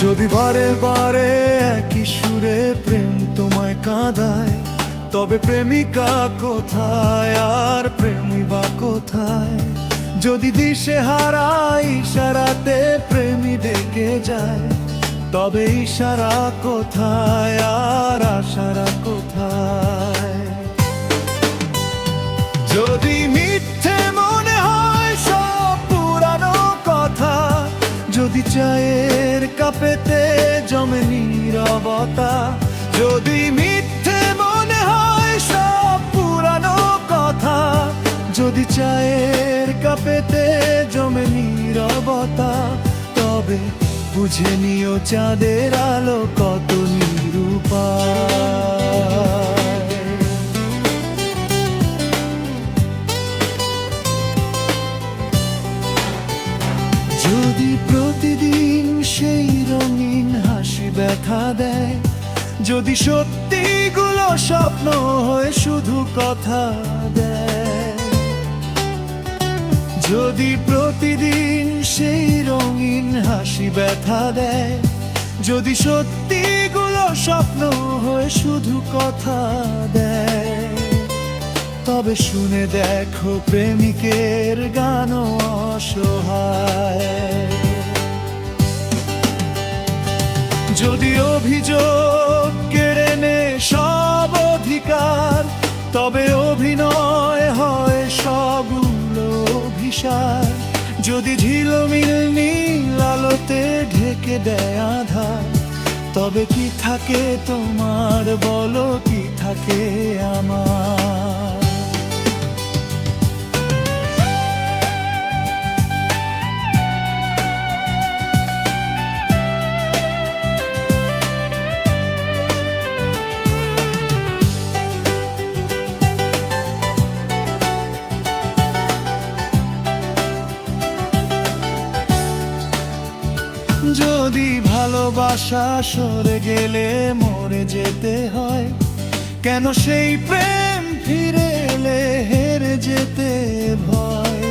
যদি বারে বারে একই সুরে প্রেম তোমায় কাঁদায়, তবে প্রেমিকা কোথায় আর প্রেমী বা কোথায়? যদি দিশে হারায় ইশারাতে প্রেমী ডেকে যায়, তবে ইশারা কোথায় আর আশারা কোথায়? যদি মিথ্যে মনে হয় সব পুরানো কথা, যদি চায়ের কাপেতে জমে নীরবতা, যদি মিথ্যে মনে হয় সব পুরানো কথা, যদি চায়ের কাপেতে জমে নীরবতা, তবে বুঝে নিও চাঁদের আলো কত নিরূপায়। যদি প্রতিদিন সেই রঙিন হাসি ব্যথা দেয়, যদি সত্যিগুলো স্বপ্ন হয়ে শুধু কথা দেয়, যদি প্রতিদিন সেই রঙিন হাসি ব্যথা দেয়, যদি সত্যিগুলো স্বপ্ন হয়ে শুধু কথা দেয়, তবে শুনে দেখো প্রেমিকের গান অসহায়। যদি অভিযোগ কেড়ে নে সব অধিকার, তবে অভিনয় হয় সবগুলো অভিসার। যদি ঝিলমিল নীল আলোতে ঢেকে দেয় আধার, তবে কি থাকে তোমার বলো, কি থাকে আমার? যদি ভালোবাসা সরে গেলে মরে যেতে হয়, কেন সেই প্রেম ফিরে এলে হেরে যেতে ভয়?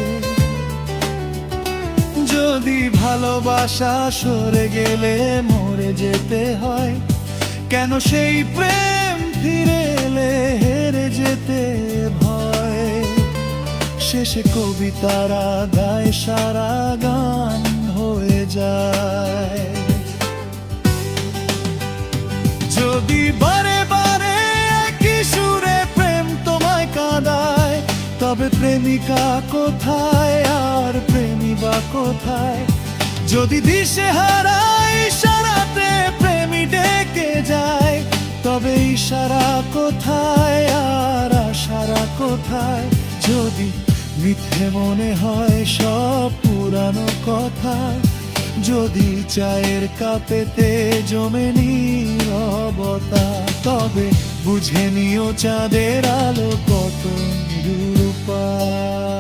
যদি ভালোবাসা সরে গেলে মরে যেতে হয়, কেন সেই প্রেম ফিরে এলে হেরে যেতে ভয়? শেষে কবিতারা গায় সারা গান হয়ে যায়। যদি বারে বারে একই সুরে প্রেম তোমায় কাঁদায়, তবে প্রেমিকা কোথায় আর প্রেমী বা কোথায়? যদি দিশে হারায় ইশারাতে প্রেমী ডেকে যায়, তবে ইশারা কোথায় আর আশারা কোথায়? যদি মিথ্যে মনে হয় সব পুরানো কথা, যদি চায়ের কাপেতে জমে নীরবতা, তবে বুঝে নিও চাঁদের আলো কত নিরূপায়।